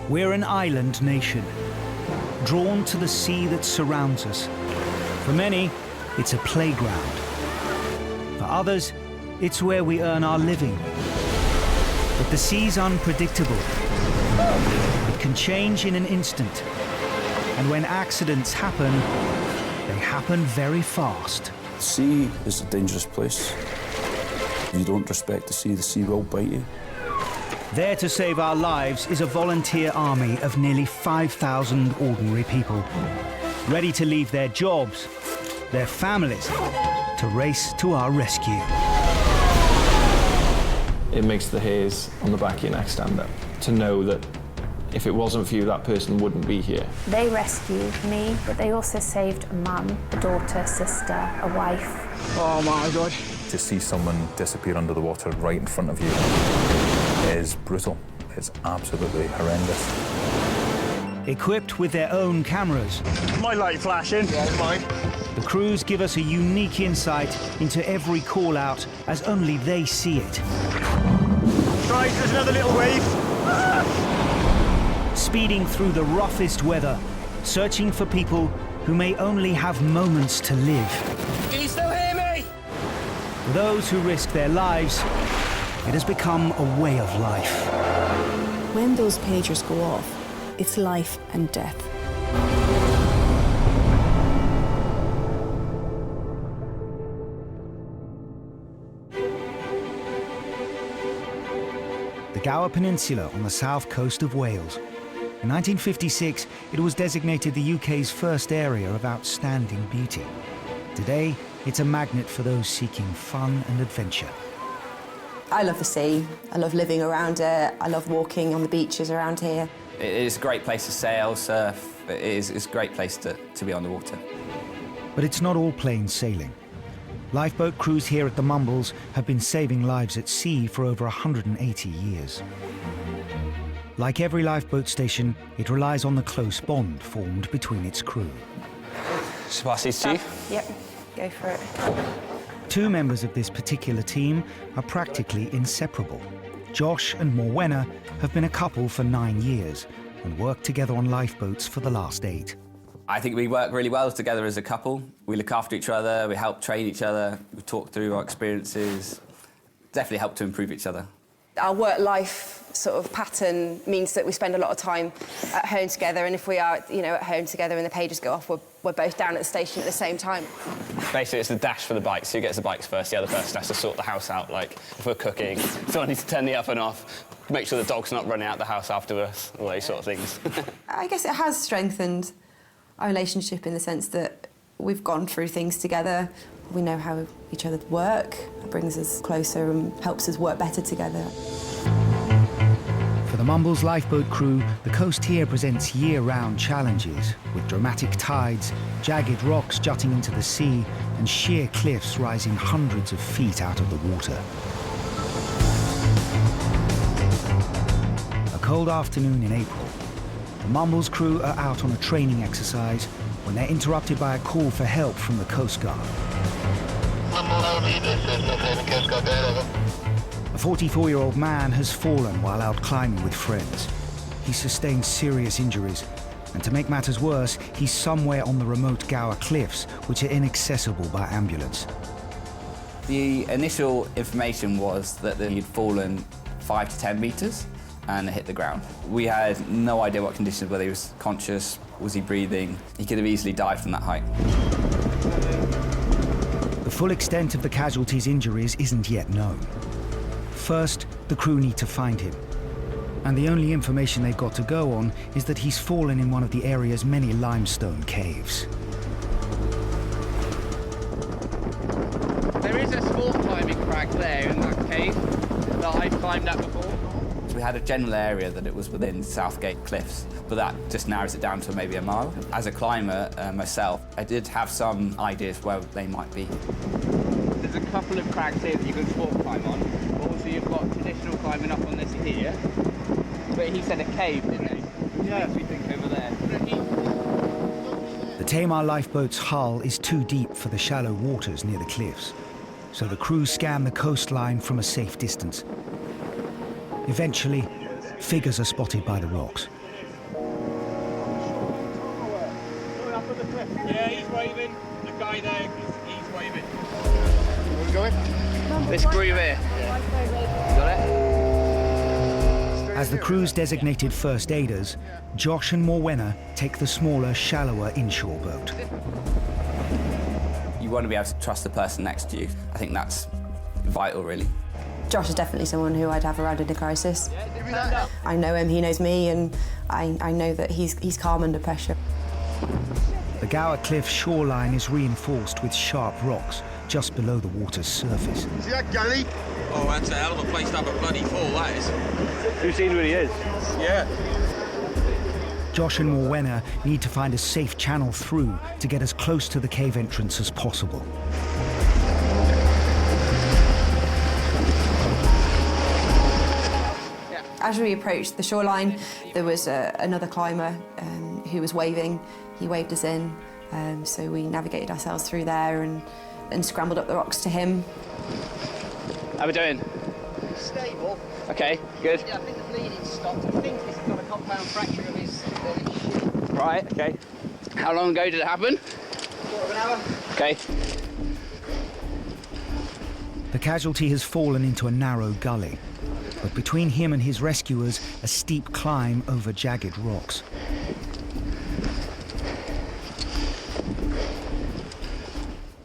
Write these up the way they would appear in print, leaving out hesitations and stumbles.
We're an island nation, drawn to the sea that surrounds us. For many, it's a playground. For others, it's where we earn our living. But the sea's unpredictable. It can change in an instant. And when accidents happen, they happen very fast. The sea is a dangerous place. If you don't respect the sea will bite you. There to save our lives is a volunteer army of nearly 5,000 ordinary people, ready to leave their jobs, their families, to race to our rescue. It makes the hairs on the back of your neck stand up, to know that if it wasn't for you, that person wouldn't be here. They rescued me, but they also saved a mum, a daughter, a sister, a wife. Oh my God. To see someone disappear under the water right in front of you is brutal. It's absolutely horrendous. Equipped with their own cameras, My light flashing. Yeah, mine. the crews give us a unique insight into every call-out as only they see it. Right, there's another little wave. Speeding through the roughest weather, searching for people who may only have moments to live. Can you still hear me? For those who risk their lives, it has become a way of life. When those pagers go off, it's life and death. The Gower Peninsula on the south coast of Wales. In 1956, it was designated the UK's first area of outstanding beauty. Today, it's a magnet for those seeking fun and adventure. I love the sea. I love living around it. I love walking on the beaches around here. It is a great place to sail, surf. It's a great place to be on the water. But it's not all plain sailing. Lifeboat crews here at the Mumbles have been saving lives at sea for over 180 years. Like every lifeboat station, it relies on the close bond formed between its crew. Spassies to you. Yep, go for it. Two members of this particular team are practically inseparable. Josh and Morwenna have been a couple for 9 years and worked together on lifeboats for the last 8. I think we work really well together as a couple. We look after each other, we help train each other, we talk through our experiences. Definitely help to improve each other. Our work-life sort of pattern means that we spend a lot of time at home together, and if we are, at home together and the pages go off, we're both down at the station at the same time. Basically, it's the dash for the bikes. Who gets the bikes first? The other person has to sort the house out. Like, if we're cooking, someone needs to turn the oven off, make sure the dog's not running out the house after us, all those sort of things. I guess it has strengthened our relationship in the sense that we've gone through things together. We know how each other work. It brings us closer and helps us work better together. For the Mumbles lifeboat crew, the coast here presents year-round challenges, with dramatic tides, jagged rocks jutting into the sea, and sheer cliffs rising hundreds of feet out of the water. A cold afternoon in April, the Mumbles crew are out on a training exercise when they're interrupted by a call for help from the Coast Guard. A 44-year-old man has fallen while out climbing with friends. He's sustained serious injuries, and to make matters worse, he's somewhere on the remote Gower cliffs, which are inaccessible by ambulance. The initial information was that he'd fallen 5 to 10 metres and hit the ground. We had no idea what conditions, whether he was conscious, was he breathing. He could have easily died from that height. The full extent of the casualties' injuries isn't yet known. First, the crew need to find him. And the only information they've got to go on is that he's fallen in one of the area's many limestone caves. There is a small climbing crag there in that cave that I've climbed at before. We had a general area that it was within Southgate Cliffs, but that just narrows it down to maybe a mile. As a climber myself, I did have some ideas where they might be. There's a couple of crags here that you can sport climb on. Also, you've got traditional climbing up on this here. But he said a cave, didn't he? Yeah. Makes me think over there. The Tamar lifeboat's hull is too deep for the shallow waters near the cliffs, so the crew scan the coastline from a safe distance. Eventually, figures are spotted by the rocks. of the cliff. Yeah, he's waving. The guy there, he's waving. Where are we going? This groove here. You got it? As the crew's designated first aiders, Josh and Morwenna take the smaller, shallower inshore boat. You want to be able to trust the person next to you. I think that's vital, really. Josh is definitely someone who I'd have around in a crisis. I know him, he knows me, and I know that he's calm under pressure. The Gower Cliff shoreline is reinforced with sharp rocks just below the water's surface. See that galley? Oh, that's a hell of a place to have a bloody fall, that is. You've seen where he is? Yeah. Josh and Morwenna need to find a safe channel through to get as close to the cave entrance as possible. As we approached the shoreline, there was another climber who was waving. He waved us in, so we navigated ourselves through there and scrambled up the rocks to him. How we doing? Stable. Okay, good. Yeah, I think the bleeding stopped. I think he's got a compound fracture of his hip. Right, okay. How long ago did it happen? Quarter of an hour. Okay. The casualty has fallen into a narrow gully, but between him and his rescuers, a steep climb over jagged rocks.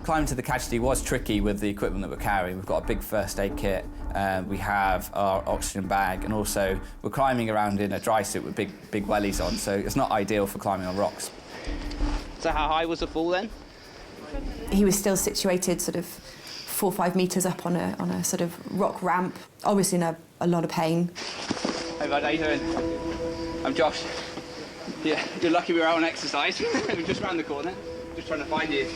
Climbing to the casualty was tricky with the equipment that we're carrying. We've got a big first aid kit, we have our oxygen bag, and also we're climbing around in a dry suit with big wellies on, so it's not ideal for climbing on rocks. So how high was the fall then? He was still situated sort of 4 or 5 metres up on a sort of rock ramp, obviously in a lot of pain. Hey bud, how you doing? I'm Josh. Yeah, you're lucky we were out on exercise. We're just round the corner, just trying to find you.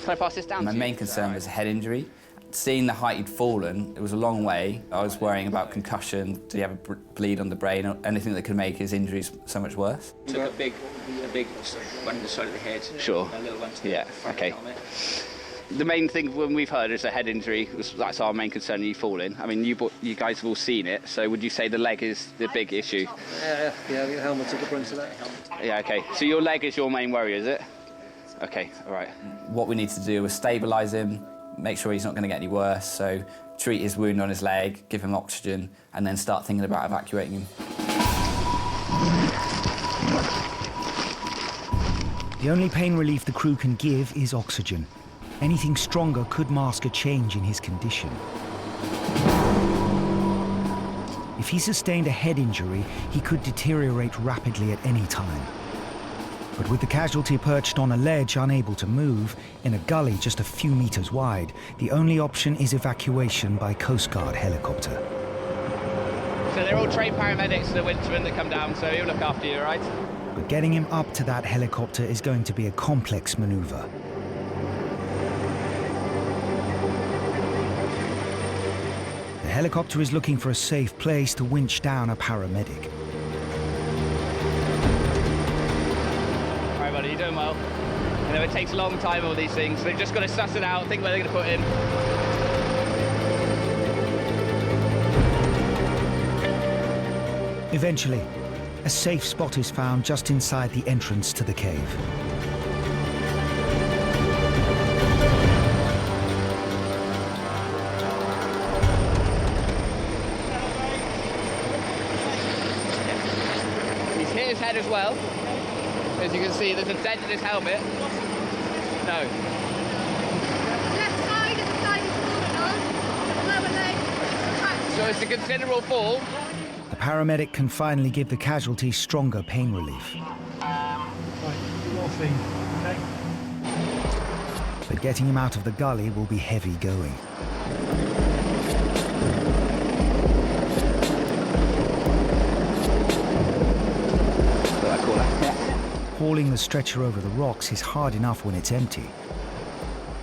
Can I pass this down? My main concern was a head injury. Seeing the height he'd fallen, it was a long way. I was worrying about concussion, did he have a bleed on the brain, or anything that could make his injuries so much worse. Took a big one to the side of the head. Sure. A little one to Yeah, the front okay. helmet. The main thing when we've heard is a head injury. That's our main concern, you falling. I mean, you guys have all seen it, so would you say the leg is the big issue? Yeah, the helmet took the brunt of that. Yeah, okay. So your leg is your main worry, is it? Okay, all right. What we need to do is stabilise him, make sure he's not going to get any worse, so treat his wound on his leg, give him oxygen, and then start thinking about evacuating him. The only pain relief the crew can give is oxygen. Anything stronger could mask a change in his condition. If he sustained a head injury, he could deteriorate rapidly at any time. But with the casualty perched on a ledge, unable to move, in a gully just a few meters wide, the only option is evacuation by Coast Guard helicopter. So they're all trained paramedics, the wintermen that come down, so he'll look after you, all right? But getting him up to that helicopter is going to be a complex maneuver. The helicopter is looking for a safe place to winch down a paramedic. All right, buddy, you're doing well. You know, it takes a long time, all these things. They've just got to suss it out, think where they're going to put him. Eventually, a safe spot is found just inside the entrance to the cave. He's hit his head as well. As you can see, there's a dent in his helmet. No. Left side is the side he's fallen on. The lower leg is cracked. So it's a considerable fall. The paramedic can finally give the casualty stronger pain relief. Morphine, okay? But getting him out of the gully will be heavy going. Hauling the stretcher over the rocks is hard enough when it's empty.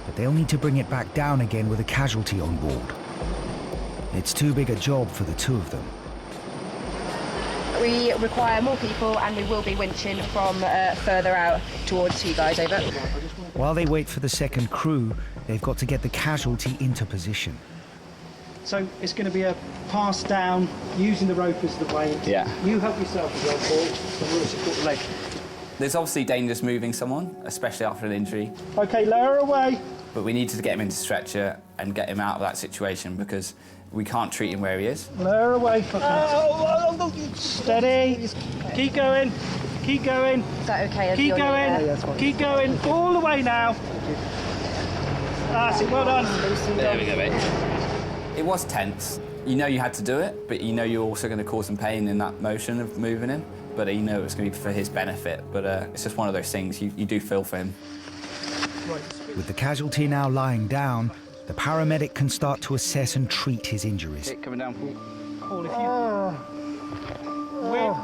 But they'll need to bring it back down again with a casualty on board. It's too big a job for the two of them. We require more people and we will be winching from further out towards you guys, over. While they wait for the second crew, they've got to get the casualty into position. So it's going to be a pass down, using the rope as the weight. Yeah. You help yourself as well, Paul, and we'll support the leg. There's obviously dangers moving someone, especially after an injury. OK, lower away. But we needed to get him into stretcher and get him out of that situation because we can't treat him where he is. Lower away. Steady. Keep going. Keep going. Is that okay? Keep going. Keep going. All the way now. That's it. Well done. There we go, mate. It was tense. You know you had to do it, but you know you're also going to cause some pain in that motion of moving him. But you know it was going to be for his benefit. But it's just one of those things you do feel for him. With the casualty now lying down, the paramedic can start to assess and treat his injuries. Coming down, Paul, if you...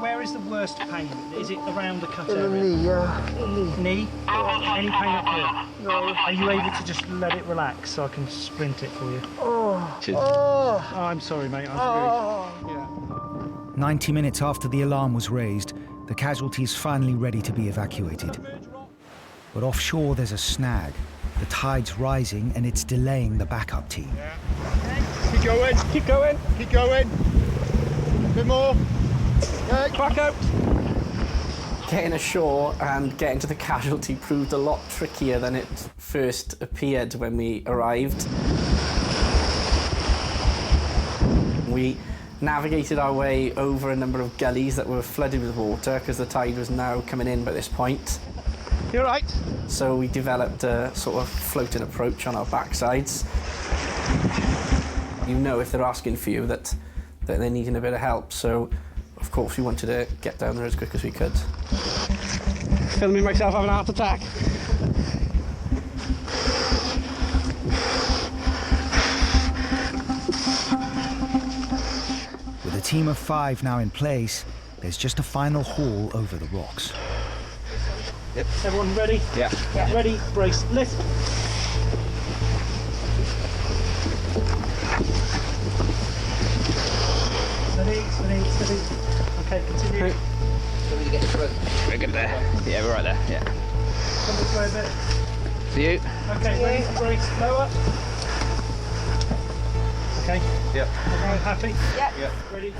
Where is the worst pain? Is it around the cut area? Knee, Knee? Any pain up here? No. Are you able to just let it relax so I can sprint it for you? Oh, I'm sorry, mate. Yeah. 90 minutes after the alarm was raised, the casualty is finally ready to be evacuated. But offshore there's a snag. The tide's rising and it's delaying the backup team. Keep going. Keep going. Keep going. A bit more. Back out. Getting ashore and getting to the casualty proved a lot trickier than it first appeared when we arrived. We navigated our way over a number of gullies that were flooded with water because the tide was now coming in by this point. You're right. So we developed a sort of floating approach on our backsides. You know if they're asking for you that they're needing a bit of help, so of course we wanted to get down there as quick as we could. Filming myself having a heart attack. With a team of 5 now in place, there's just a final haul over the rocks. Yep. Everyone ready? Yeah. Ready, brace, lift. Steady. Okay, continue. We're good there. Yeah, we're right there. Yeah. Come this way a bit. See you. Okay, ready, brace, lower. Okay. Yep. Everyone happy? Yep. Ready?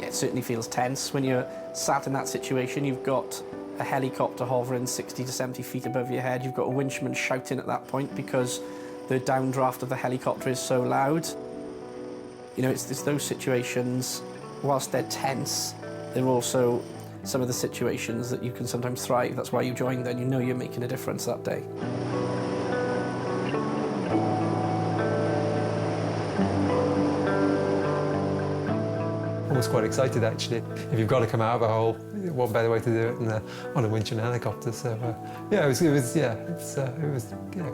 It certainly feels tense when you're sat in that situation. You've got a helicopter hovering 60 to 70 feet above your head. You've got a winchman shouting at that point because the downdraft of the helicopter is so loud. You know, it's those situations, whilst they're tense, they're also some of the situations that you can sometimes thrive. That's why you joined, and you know you're making a difference that day. I was quite excited actually. If you've got to come out of a hole, what better way to do it than on a winch and a helicopter? So yeah, it was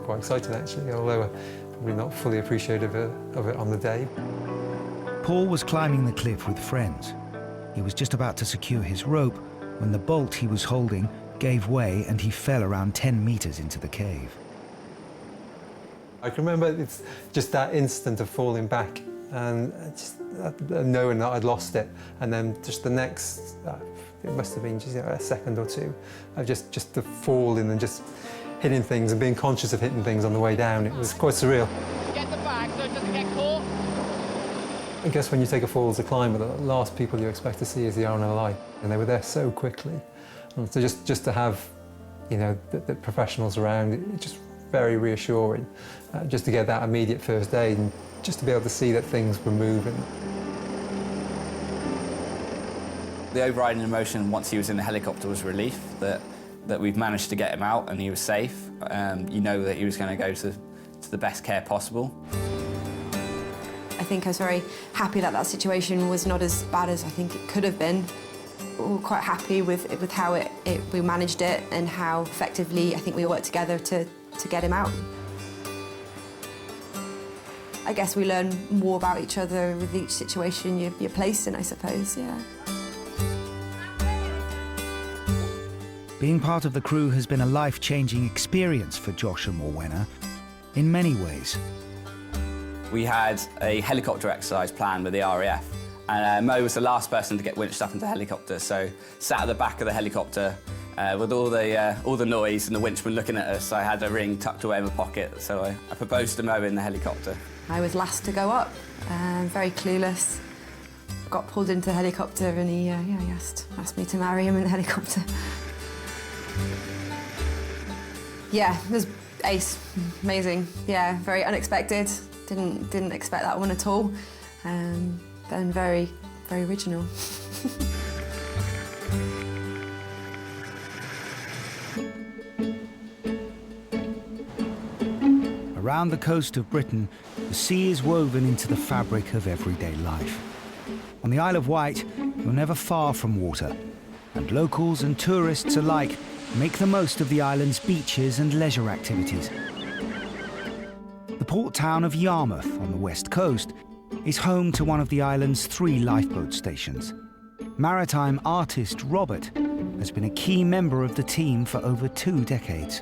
quite exciting actually. Although probably not fully appreciative of it on the day. Paul was climbing the cliff with friends. He was just about to secure his rope when the bolt he was holding gave way and he fell around 10 meters into the cave. I can remember it's just that instant of falling back and just knowing that I'd lost it, and then just the next, it must have been just a second or two of just the falling and just hitting things and being conscious of hitting things on the way down. It was quite surreal. Get the bag so it doesn't get caught. I guess when you take a fall as a climber, the last people you expect to see is the RNLI, and they were there so quickly. And so just to have, you know, the professionals around, it's just very reassuring. Just to get that immediate first aid and just to be able to see that things were moving. The overriding emotion once he was in the helicopter was relief that we've managed to get him out and he was safe. You know that he was going to go to the best care possible. I think I was very happy that that situation was not as bad as I think it could have been. We were quite happy with how we managed it and how effectively I think we worked together to get him out. I guess we learn more about each other with each situation you're placed in, I suppose, yeah. Being part of the crew has been a life-changing experience for Josh and Morwenna in many ways. We had a helicopter exercise planned with the RAF, and Mo was the last person to get winched up into the helicopter, so sat at the back of the helicopter, With all the noise and the winchman looking at us, I had a ring tucked away in my pocket, so I proposed to Mo in the helicopter. I was last to go up, very clueless. Got pulled into the helicopter and he asked me to marry him in the helicopter. Yeah, it was ace, amazing. Yeah, very unexpected. Didn't expect that one at all. And very, very original. Around the coast of Britain, the sea is woven into the fabric of everyday life. On the Isle of Wight, you're never far from water, and locals and tourists alike make the most of the island's beaches and leisure activities. The port town of Yarmouth on the west coast is home to one of the island's 3 lifeboat stations. Maritime artist Robert has been a key member of the team for over 2 decades.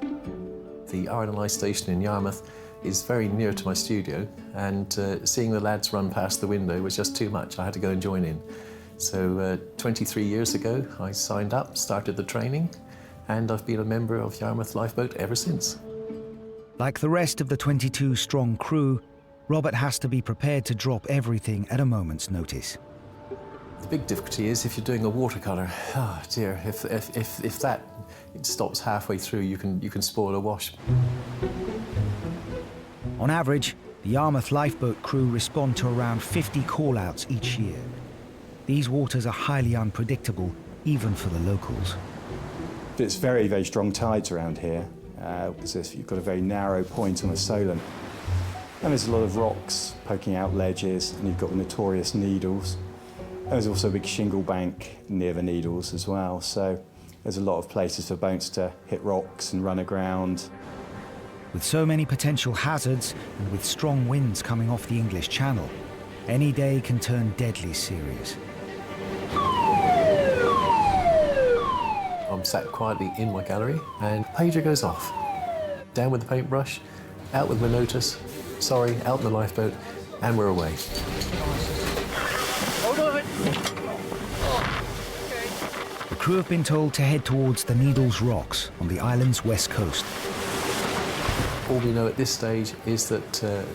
The RNLI station in Yarmouth is very near to my studio, and seeing the lads run past the window was just too much. I had to go and join in. So 23 years ago, I signed up, started the training, and I've been a member of Yarmouth Lifeboat ever since. Like the rest of the 22-strong crew, Robert has to be prepared to drop everything at a moment's notice. The big difficulty is if you're doing a watercolour. Oh dear, if that stops halfway through, you can spoil a wash. On average, the Yarmouth lifeboat crew respond to around 50 call-outs each year. These waters are highly unpredictable, even for the locals. It's very, very strong tides around here, because you've got a very narrow point on the Solent. And there's a lot of rocks poking out ledges, and you've got the notorious Needles. There's also a big shingle bank near the Needles as well, so there's a lot of places for boats to hit rocks and run aground. With so many potential hazards and with strong winds coming off the English Channel, any day can turn deadly serious. I'm sat quietly in my gallery and pager goes off. Down with the paintbrush, out with my notice, sorry, out in the lifeboat, and we're away. Hold on. The crew have been told to head towards the Needles Rocks on the island's west coast. All we know at this stage is that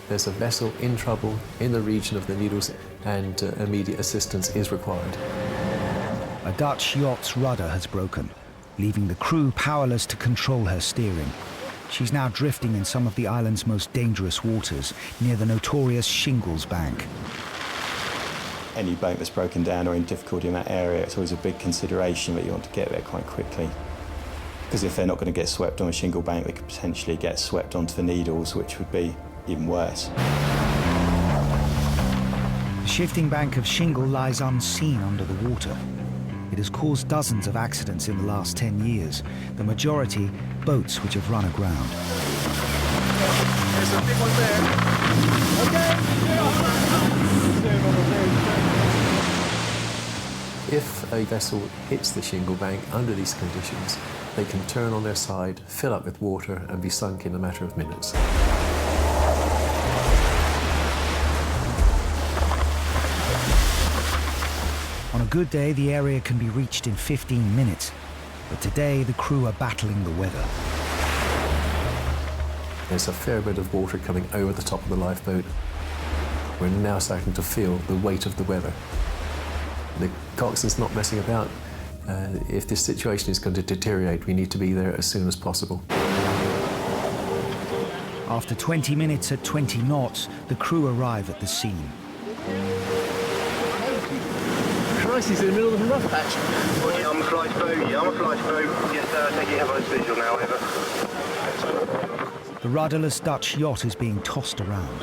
there's a vessel in trouble in the region of the Needles and immediate assistance is required. A Dutch yacht's rudder has broken, leaving the crew powerless to control her steering. She's now drifting in some of the island's most dangerous waters, near the notorious Shingles Bank. Any boat that's broken down or in difficulty in that area, it's always a big consideration that you want to get there quite quickly. Because if they're not going to get swept on a shingle bank, they could potentially get swept onto the Needles, which would be even worse. The shifting bank of shingle lies unseen under the water. It has caused dozens of accidents in the last 10 years, the majority boats which have run aground. There's a big one there. Okay. If a vessel hits the shingle bank under these conditions, they can turn on their side, fill up with water, and be sunk in a matter of minutes. On a good day, the area can be reached in 15 minutes, but today the crew are battling the weather. There's a fair bit of water coming over the top of the lifeboat. We're now starting to feel the weight of the weather. The coxswain's not messing about. If this situation is going to deteriorate, we need to be there as soon as possible. After 20 minutes at 20 knots, the crew arrive at the scene. Christ, he's in the middle of a rough patch. Yarmouth Lifeboat, Yarmouth Lifeboat. Yes, sir, I take you have on visual now, over. The rudderless Dutch yacht is being tossed around.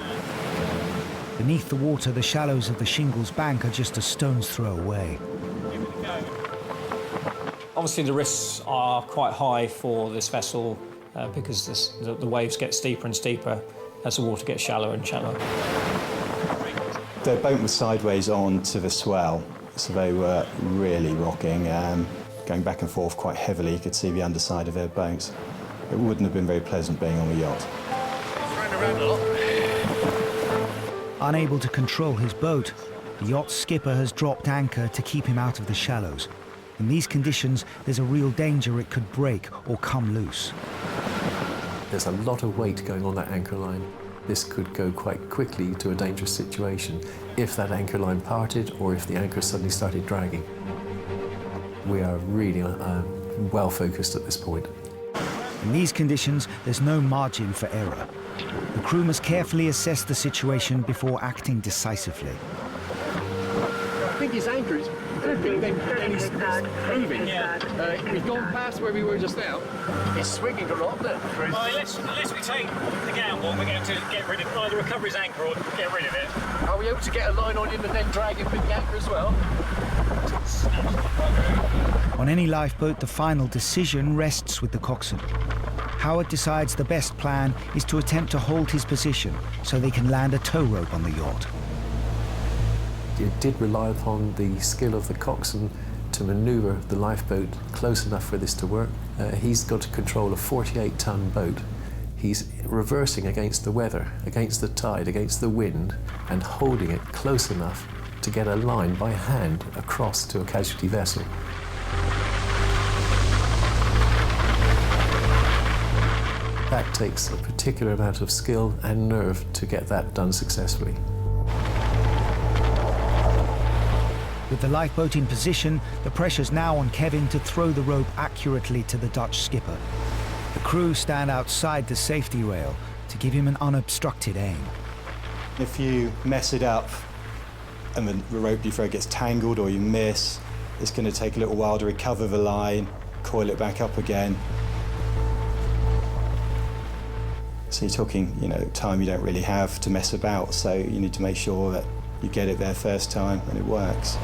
Beneath the water, the shallows of the Shingles Bank are just a stone's throw away. Obviously, the risks are quite high for this vessel because the waves get steeper and steeper as the water gets shallower and shallower. The boat was sideways onto the swell, so they were really rocking, going back and forth quite heavily. You could see the underside of their boats. It wouldn't have been very pleasant being on the yacht. Unable to control his boat, the yacht's skipper has dropped anchor to keep him out of the shallows. In these conditions, there's a real danger it could break or come loose. There's a lot of weight going on that anchor line. This could go quite quickly to a dangerous situation if that anchor line parted or if the anchor suddenly started dragging. We are really well focused at this point. In these conditions, there's no margin for error. The crew must carefully assess the situation before acting decisively. I think his anchor is gripping, then he's moving. Yeah. We've gone past where we were just now. It's swinging a lot, isn't it? Well, unless we take the gamble, we're going to get rid of either recover his anchor or get rid of it. Are we able to get a line on him and then drag him with the anchor as well? On any lifeboat, the final decision rests with the coxswain. Howard decides the best plan is to attempt to hold his position so they can land a tow rope on the yacht. It did rely upon the skill of the coxswain to manoeuvre the lifeboat close enough for this to work. He's got to control a 48-ton boat. He's reversing against the weather, against the tide, against the wind, and holding it close enough to get a line by hand across to a casualty vessel. That takes a particular amount of skill and nerve to get that done successfully. With the lifeboat in position, the pressure's now on Kevin to throw the rope accurately to the Dutch skipper. The crew stand outside the safety rail to give him an unobstructed aim. If you mess it up and the rope you throw gets tangled or you miss, it's going to take a little while to recover the line, coil it back up again. So you're talking, time you don't really have to mess about, so you need to make sure that you get it there first time and it works.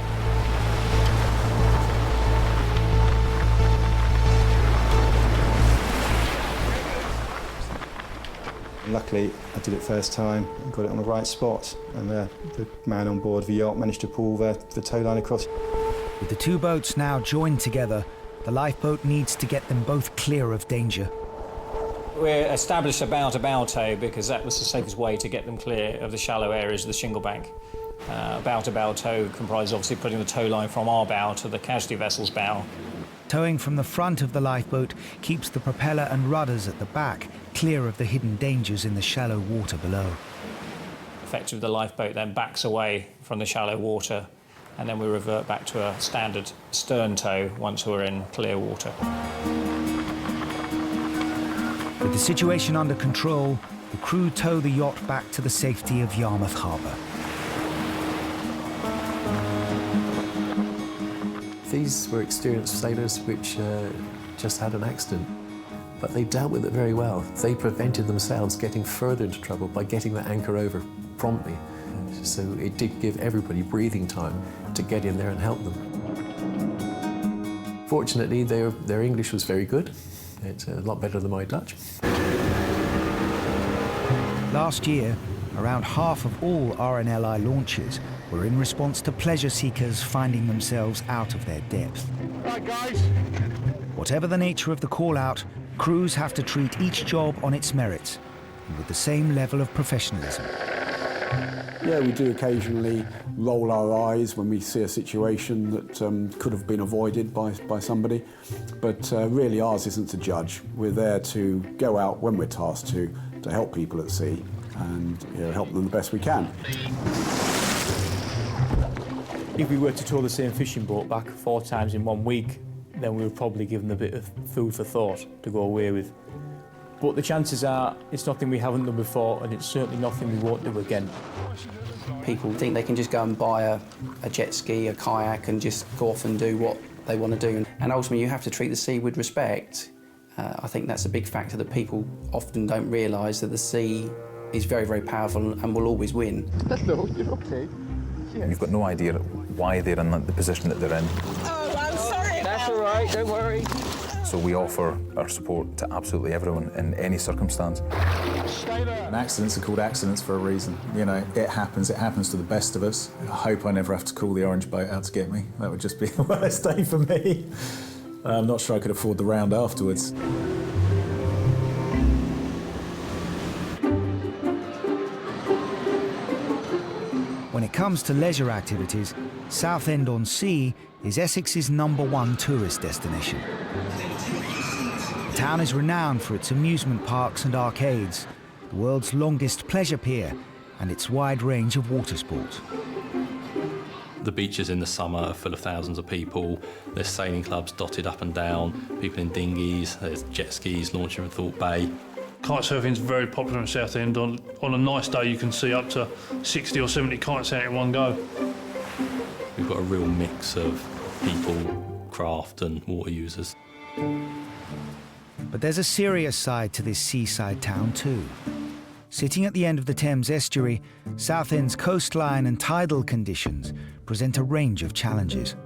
And luckily, I did it first time and got it on the right spot, and the man on board the yacht managed to pull the tow line across. With the two boats now joined together, the lifeboat needs to get them both clear of danger. We established a bow-to-bow tow because that was the safest way to get them clear of the shallow areas of the shingle bank. Bow-to-bow tow comprises obviously putting the tow line from our bow to the casualty vessel's bow. Towing from the front of the lifeboat keeps the propeller and rudders at the back clear of the hidden dangers in the shallow water below. Effectively, the lifeboat then backs away from the shallow water, and then we revert back to a standard stern tow once we're in clear water. With the situation under control, the crew tow the yacht back to the safety of Yarmouth Harbour. These were experienced sailors which just had an accident, but they dealt with it very well. They prevented themselves getting further into trouble by getting the anchor over promptly. So it did give everybody breathing time to get in there and help them. Fortunately, their English was very good. It's a lot better than my Dutch. Last year, around half of all RNLI launches were in response to pleasure seekers finding themselves out of their depth. Right, guys. Whatever the nature of the call-out, crews have to treat each job on its merits and with the same level of professionalism. Yeah, we do occasionally roll our eyes when we see a situation that could have been avoided by somebody, but really ours isn't to judge. We're there to go out when we're tasked to help people at sea and help them the best we can. If we were to tow the same fishing boat back 4 times in 1 week, then we would probably give them a bit of food for thought to go away with. But the chances are it's nothing we haven't done before, and it's certainly nothing we won't do again. People think they can just go and buy a jet ski, a kayak, and just go off and do what they want to do. And ultimately, you have to treat the sea with respect. I think that's a big factor that people often don't realise, that the sea is very, very powerful and will always win. Hello, you're okay? Yeah. You've got no idea why they're in the position that they're in. Oh, I'm sorry. That's all right, don't worry. So we offer our support to absolutely everyone in any circumstance. And accidents are called accidents for a reason. It happens to the best of us. I hope I never have to call the orange boat out to get me. That would just be the worst day for me. I'm not sure I could afford the round afterwards. When it comes to leisure activities, Southend-on-Sea is Essex's #1 tourist destination. The town is renowned for its amusement parks and arcades, the world's longest pleasure pier, and its wide range of water sports. The beaches in the summer are full of thousands of people. There's sailing clubs dotted up and down, people in dinghies, there's jet skis launching from Thorpe Bay. Kite surfing is very popular in Southend. On a nice day you can see up to 60 or 70 kites out in one go. We've got a real mix of people, craft and water users. But there's a serious side to this seaside town too. Sitting at the end of the Thames estuary, Southend's coastline and tidal conditions present a range of challenges.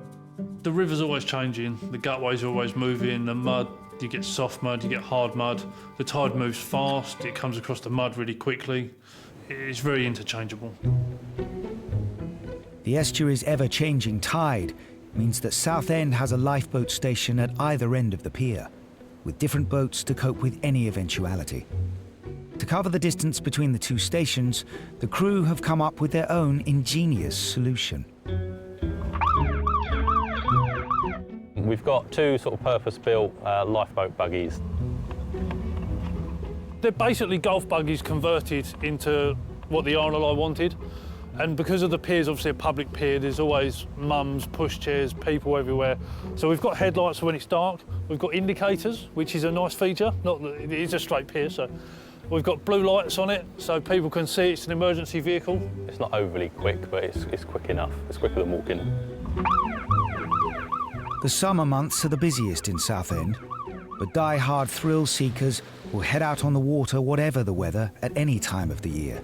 The river's always changing, the gutways are always moving, the mud, you get soft mud, you get hard mud. The tide moves fast, it comes across the mud really quickly. It's very interchangeable. The estuary's ever-changing tide means that Southend has a lifeboat station at either end of the pier, with different boats to cope with any eventuality. To cover the distance between the two stations, the crew have come up with their own ingenious solution. We've got two sort of purpose-built lifeboat buggies. They're basically golf buggies converted into what the RNLI wanted. And because of the pier's obviously a public pier, there's always mums, pushchairs, people everywhere. So we've got headlights for when it's dark. We've got indicators, which is a nice feature. Not that it is a straight pier, so we've got blue lights on it, so people can see it's an emergency vehicle. It's not overly quick, but it's quick enough. It's quicker than walking. The summer months are the busiest in Southend, but die-hard thrill seekers will head out on the water whatever the weather at any time of the year.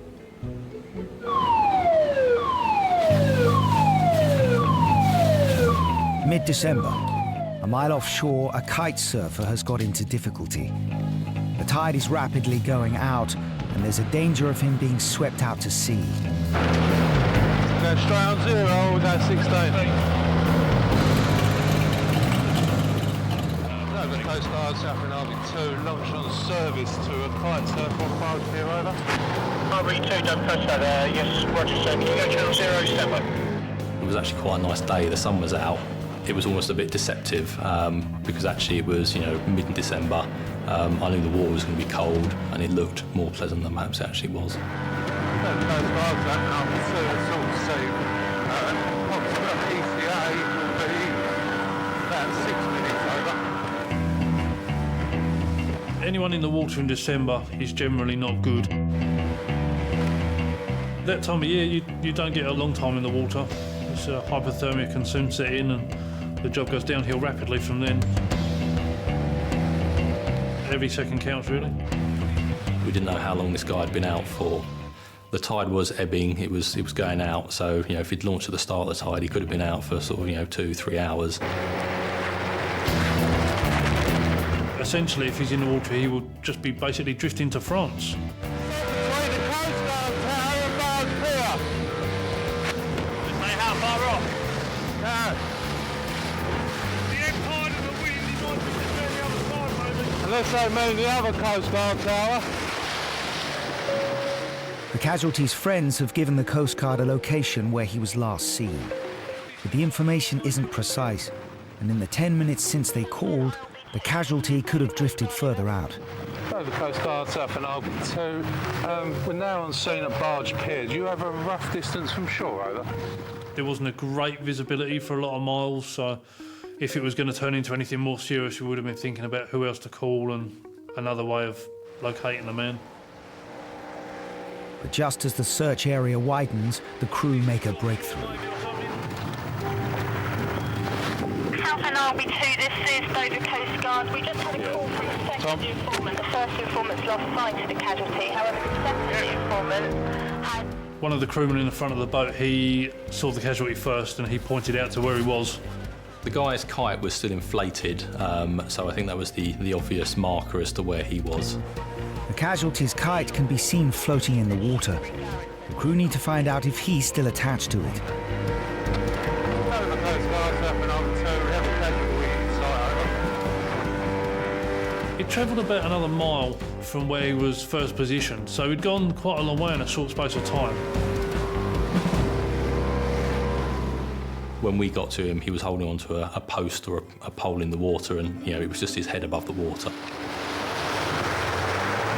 Mid-December, a mile offshore, a kite surfer has got into difficulty. The tide is rapidly going out, and there's a danger of him being swept out to sea. Go straight on 0 or go 16? The Coast Guard, Southend RV2, launched on service to a kite surfer on Barge Pier, over. RV2, don't touch that there. Yes, roger, sir. Can you go channel 07? It was actually quite a nice day, the sun was out. It was almost a bit deceptive because actually it was, mid-December. I knew the water was going to be cold and it looked more pleasant than perhaps it actually was. The Coast Guard's RV2, sort of sea. Approximate ETA will be about 6 minutes over. Anyone in the water in December is generally not good. That time of year, you don't get a long time in the water. It's hypothermia can soon set in and the job goes downhill rapidly from then. Every second counts, really. We didn't know how long this guy had been out for. The tide was ebbing, it was going out, so if he'd launched at the start of the tide, he could have been out for sort of 2-3 hours. Essentially, if he's in the water, he will just be basically drifting to France. How far off? No. The empire of the wind is on the other side, maybe. Unless they mean the other Coast Guard tower. The casualty's friends have given the Coast Guard a location where he was last seen. But the information isn't precise, and in the 10 minutes since they called, the casualty could have drifted further out. The Coast Guard, Southend RV2. We're now on scene at Barge Pier. Do you have a rough distance from shore, over? There wasn't a great visibility for a lot of miles, so if it was going to turn into anything more serious, we would have been thinking about who else to call and another way of locating the man. But just as the search area widens, the crew make a breakthrough. Southend RV2, this is Dover Coast Guard. We just had a call from the second informant. The first informant's lost sight of the casualty. However, the second informant had... One of the crewmen in the front of the boat, he saw the casualty first and he pointed out to where he was. The guy's kite was still inflated, so I think that was the obvious marker as to where he was. The casualty's kite can be seen floating in the water. The crew need to find out if he's still attached to it. It travelled about another mile from where he was first positioned, so he'd gone quite a long way in a short space of time. When we got to him, he was holding onto a post or a pole in the water, and it was just his head above the water.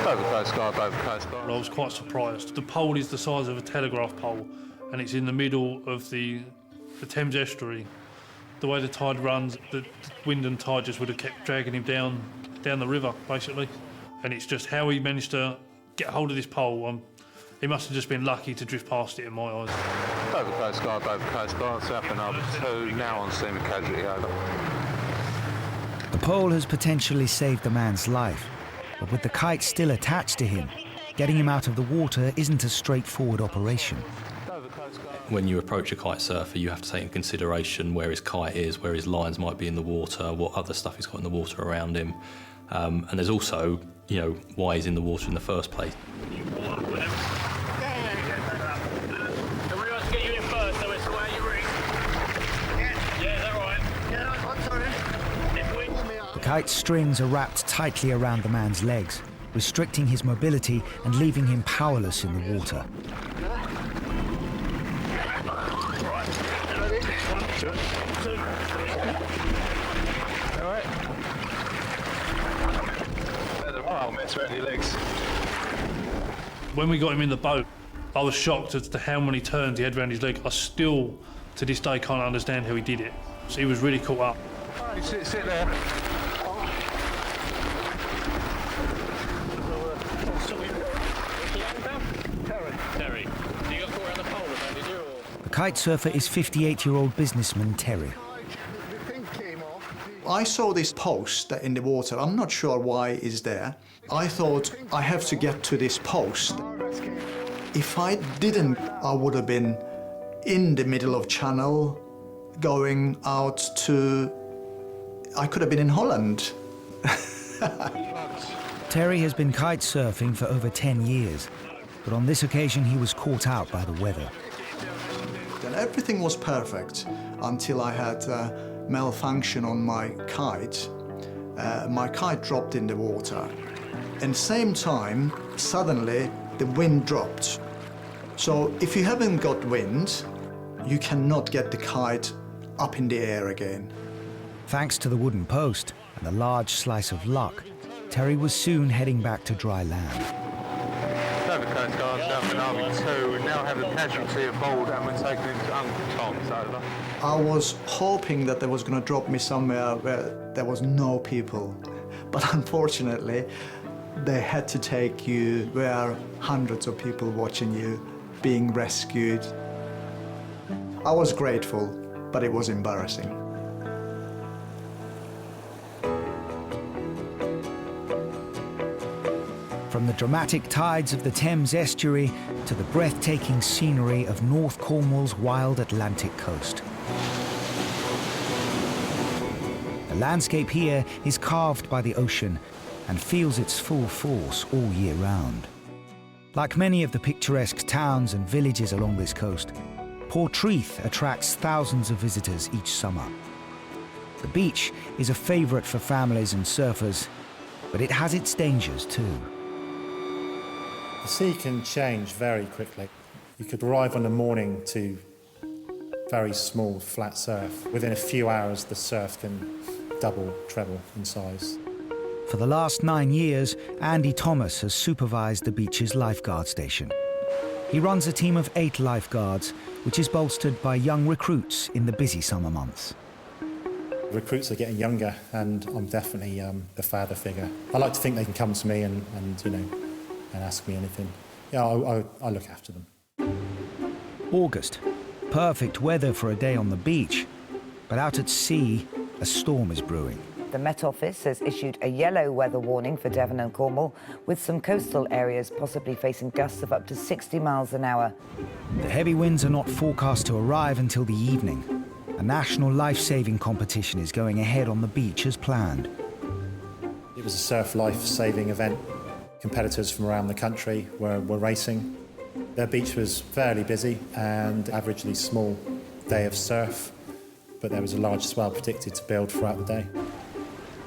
Over Coast Guard, over Coast Guard. I was quite surprised. The pole is the size of a telegraph pole, and it's in the middle of the Thames estuary. The way the tide runs, the wind and tide just would have kept dragging him down the river, basically. And it's just how he managed to get hold of this pole. He must have just been lucky to drift past it, in my eyes. Over Coast Guard, over Coast Guard, South and Harbour 2, now on scene of casualty, over. The pole has potentially saved the man's life, but with the kite still attached to him, getting him out of the water isn't a straightforward operation. When you approach a kite surfer, you have to take into consideration where his kite is, where his lines might be in the water, what other stuff he's got in the water around him. And there's also, why he's in the water in the first place. The kite's strings are wrapped tightly around the man's legs, restricting his mobility and leaving him powerless in the water. When we got him in the boat, I was shocked as to how many turns he had around his leg. I still, to this day, can't understand how he did it. So he was really caught up. Right, sit there. Terry, you got caught around the pole, did you? The kite surfer is 58-year-old businessman Terry. I saw this post in the water. I'm not sure why it's there. I thought, I have to get to this post. If I didn't, I would have been in the middle of channel, going out to... I could have been in Holland. Terry has been kite surfing for over 10 years, but on this occasion he was caught out by the weather. And everything was perfect until I had malfunction on my kite. My kite dropped in the water. And same time, suddenly the wind dropped. So if you haven't got wind, you cannot get the kite up in the air again. Thanks to the wooden post and a large slice of luck, Terry was soon heading back to dry land. Over Coast Guard, South and Harbour 2, we now have a casualty aboard and we're taking him to Uncle Tom's, over. I was hoping that they was going to drop me somewhere where there was no people. But unfortunately, they had to take you where hundreds of people watching you, being rescued. I was grateful, but it was embarrassing. From the dramatic tides of the Thames estuary to the breathtaking scenery of North Cornwall's wild Atlantic coast. The landscape here is carved by the ocean and feels its full force all year round. Like many of the picturesque towns and villages along this coast, Portreath attracts thousands of visitors each summer. The beach is a favourite for families and surfers, but it has its dangers too. The sea can change very quickly. You could arrive on a morning to very small, flat surf. Within a few hours, the surf can double, treble in size. For the last 9 years, Andy Thomas has supervised the beach's lifeguard station. He runs a team of 8 lifeguards, which is bolstered by young recruits in the busy summer months. Recruits are getting younger, and I'm definitely the father figure. I like to think they can come to me and ask me anything. Yeah, I look after them. August. Perfect weather for a day on the beach. But out at sea, a storm is brewing. The Met Office has issued a yellow weather warning for Devon and Cornwall, with some coastal areas possibly facing gusts of up to 60 miles an hour. The heavy winds are not forecast to arrive until the evening. A national life-saving competition is going ahead on the beach as planned. It was a surf life-saving event. Competitors from around the country were racing. Their beach was fairly busy and averagely small day of surf, but there was a large swell predicted to build throughout the day.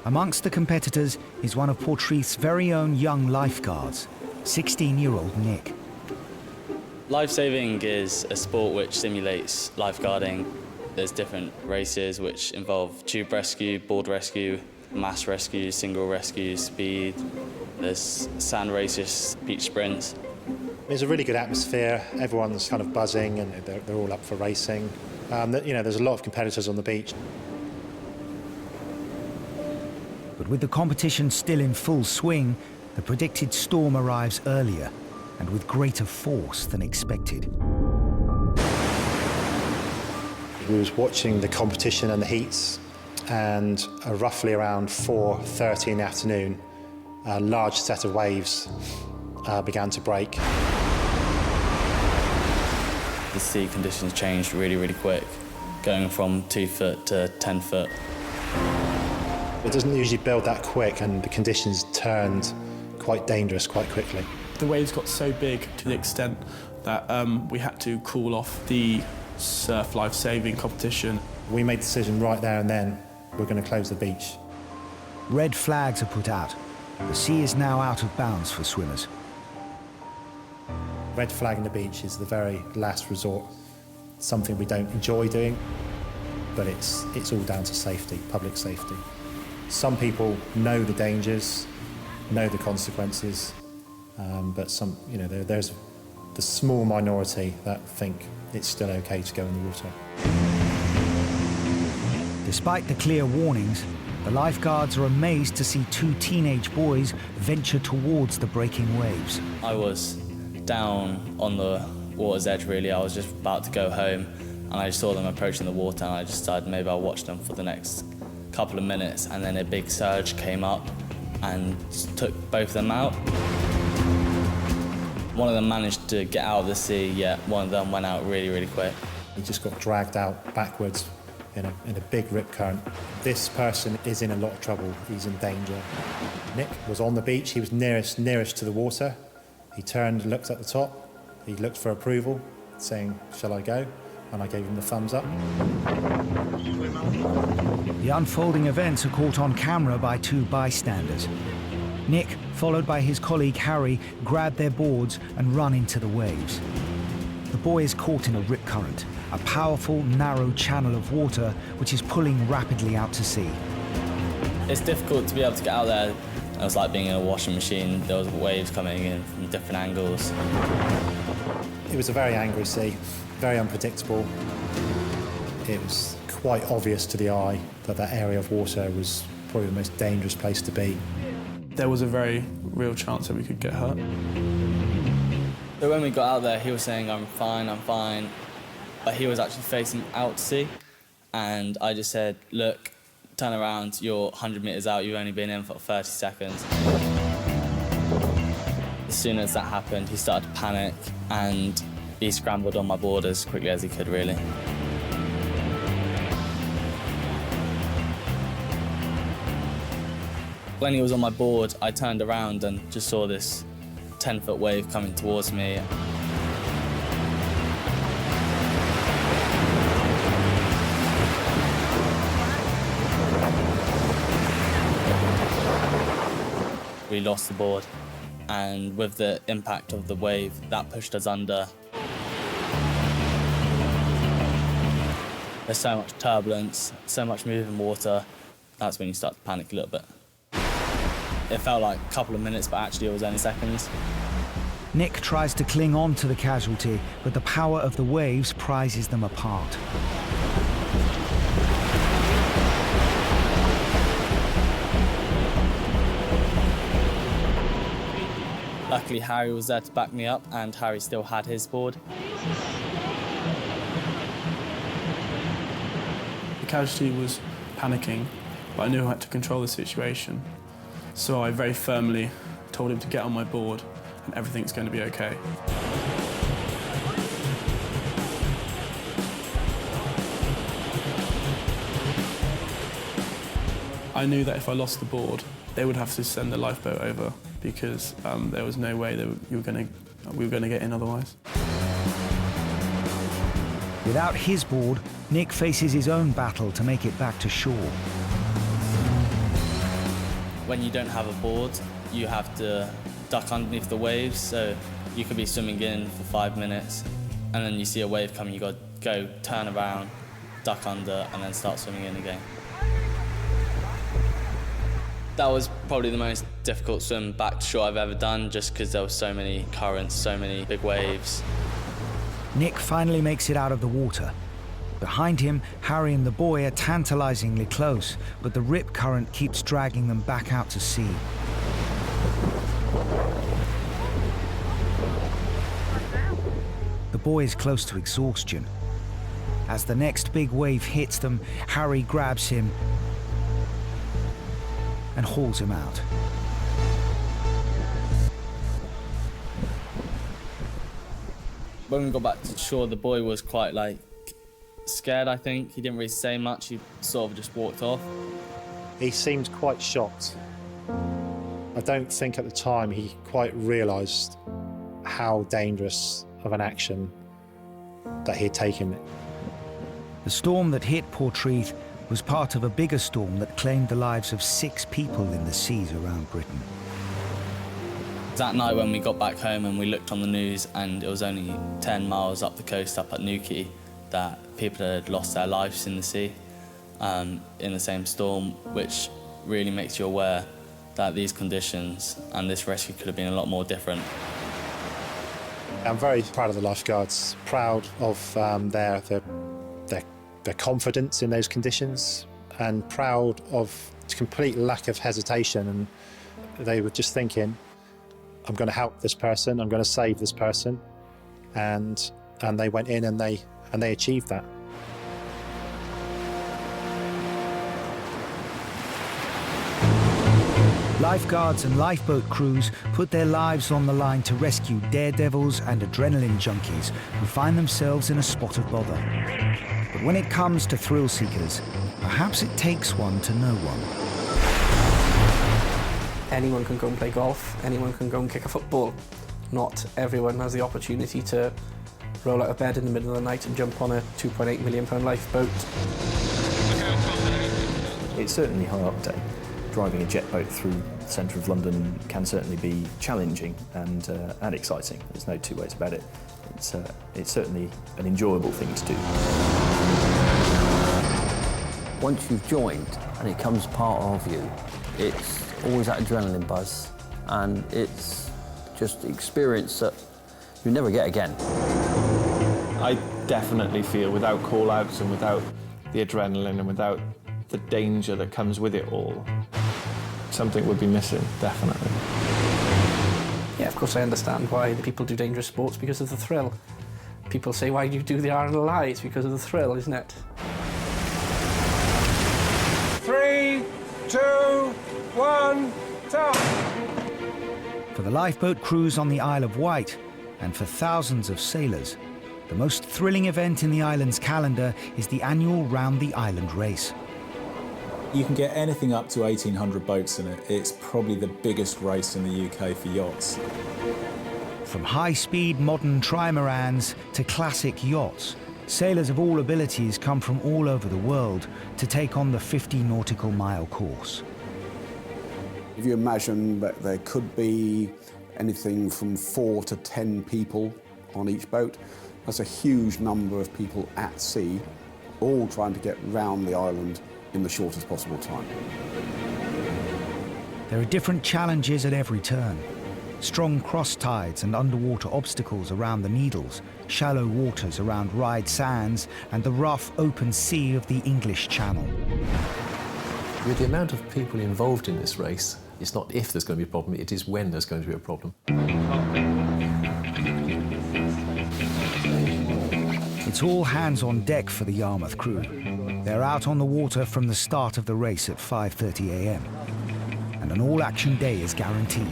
Amongst the competitors is one of Portreath's very own young lifeguards, 16-year-old Nick. Lifesaving is a sport which simulates lifeguarding. There's different races which involve tube rescue, board rescue, mass rescue, single rescue, speed. There's sand races, beach sprints. There's a really good atmosphere. Everyone's kind of buzzing and they're all up for racing. There's a lot of competitors on the beach. But with the competition still in full swing, the predicted storm arrives earlier and with greater force than expected. We was watching the competition and the heats, and roughly around 4:30 in the afternoon, a large set of waves began to break. The sea conditions changed really, really quick, going from 2 foot to 10 foot. It doesn't usually build that quick, and the conditions turned quite dangerous quite quickly. The waves got so big to the extent that we had to call off the surf life-saving competition. We made the decision right there and then, we're going to close the beach. Red flags are put out. The sea is now out of bounds for swimmers. Red flag in the beach is the very last resort. Something we don't enjoy doing, but it's all down to safety, public safety. Some people know the dangers, know the consequences, but there's the small minority that think it's still okay to go in the water. Despite the clear warnings, the lifeguards are amazed to see 2 teenage boys venture towards the breaking waves. I was down on the water's edge, really. I was just about to go home, and I saw them approaching the water, and I just decided maybe I'll watch them for the next couple of minutes, and then a big surge came up and took both of them out. One of them managed to get out of the sea, yet one of them went out really, really quick. He just got dragged out backwards in a big rip current. This person is in a lot of trouble. He's in danger. Nick was on the beach. He was nearest to the water. He turned, looked at the top. He looked for approval, saying, "Shall I go?" And I gave him the thumbs up. The unfolding events are caught on camera by 2 bystanders. Nick, followed by his colleague Harry, grab their boards and run into the waves. The boy is caught in a rip current, a powerful, narrow channel of water which is pulling rapidly out to sea. It's difficult to be able to get out there. It was like being in a washing machine. There was waves coming in from different angles. It was a very angry sea, very unpredictable. It was quite obvious to the eye that that area of water was probably the most dangerous place to be. There was a very real chance that we could get hurt. So when we got out there, he was saying, I'm fine. But he was actually facing out to sea. And I just said, look, turn around, you're 100 metres out, you've only been in for 30 seconds. As soon as that happened, he started to panic, and he scrambled on my board as quickly as he could, really. When he was on my board, I turned around and just saw this 10-foot wave coming towards me. We lost the board, and with the impact of the wave, that pushed us under. There's so much turbulence, so much moving water. That's when you start to panic a little bit. It felt like a couple of minutes, but actually it was only seconds. Nick tries to cling on to the casualty, but the power of the waves prizes them apart. Luckily, Harry was there to back me up, and Harry still had his board. The casualty was panicking, but I knew I had to control the situation. So I very firmly told him to get on my board and everything's going to be okay. I knew that if I lost the board, they would have to send the lifeboat over because there was no way that we were going to get in otherwise. Without his board, Nick faces his own battle to make it back to shore. When you don't have a board, you have to duck underneath the waves, so you could be swimming in for 5 minutes, and then you see a wave coming, you got to go, turn around, duck under and then start swimming in again. That was probably the most difficult swim back to shore I've ever done, just because there were so many currents, so many big waves. Nick finally makes it out of the water. Behind him, Harry and the boy are tantalizingly close, but the rip current keeps dragging them back out to sea. The boy is close to exhaustion. As the next big wave hits them, Harry grabs him and hauls him out. When we got back to shore, the boy was quite scared, I think. He didn't really say much, he sort of just walked off. He seemed quite shocked. I don't think at the time he quite realised how dangerous of an action that he had taken. The storm that hit Portreath was part of a bigger storm that claimed the lives of 6 people in the seas around Britain. That night when we got back home and we looked on the news, and it was only 10 miles up the coast up at Newquay that people had lost their lives in the sea in the same storm, which really makes you aware that these conditions and this rescue could have been a lot more different. I'm very proud of the lifeguards, proud of their confidence in those conditions, and proud of complete lack of hesitation. And they were just thinking, I'm going to help this person, I'm going to save this person, and they went in and they achieved that. Lifeguards and lifeboat crews put their lives on the line to rescue daredevils and adrenaline junkies who find themselves in a spot of bother. But when it comes to thrill seekers, perhaps it takes one to know one. Anyone can go and play golf, anyone can go and kick a football. Not everyone has the opportunity to roll out of bed in the middle of the night and jump on a £2.8 million lifeboat. It's certainly high octane. Driving a jet boat through the centre of London can certainly be challenging and exciting. There's no two ways about it. It's certainly an enjoyable thing to do. Once you've joined and it becomes part of you, it's always that adrenaline buzz, and it's just experience that you never get again. I definitely feel without call-outs and without the adrenaline and without the danger that comes with it all, something would be missing, definitely. Yeah, of course I understand why the people do dangerous sports, because of the thrill. People say, why do you do the RNLI? It's because of the thrill, isn't it? 3, 2, 1, top! For the lifeboat crews on the Isle of Wight, and for thousands of sailors, the most thrilling event in the island's calendar is the annual Round the Island race. You can get anything up to 1,800 boats in it. It's probably the biggest race in the UK for yachts. From high-speed modern trimarans to classic yachts, sailors of all abilities come from all over the world to take on the 50 nautical mile course. If you imagine that there could be anything from 4 to 10 people on each boat, that's a huge number of people at sea, all trying to get round the island in the shortest possible time. There are different challenges at every turn. Strong cross tides and underwater obstacles around the Needles, shallow waters around Ryde Sands, and the rough open sea of the English Channel. With the amount of people involved in this race, it's not if there's going to be a problem, it is when there's going to be a problem. It's all hands on deck for the Yarmouth crew. They're out on the water from the start of the race at 5:30 a.m. and an all-action day is guaranteed.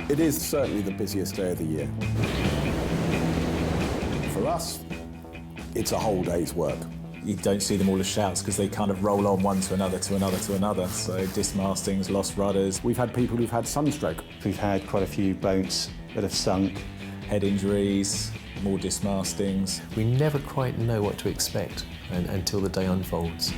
It is certainly the busiest day of the year. For us, it's a whole day's work. You don't see them all as shouts because they kind of roll on one to another, to another, to another. So dismastings, lost rudders. We've had people who've had sunstroke. We've had quite a few boats that have sunk. Head injuries, more dismastings. We never quite know what to expect until the day unfolds.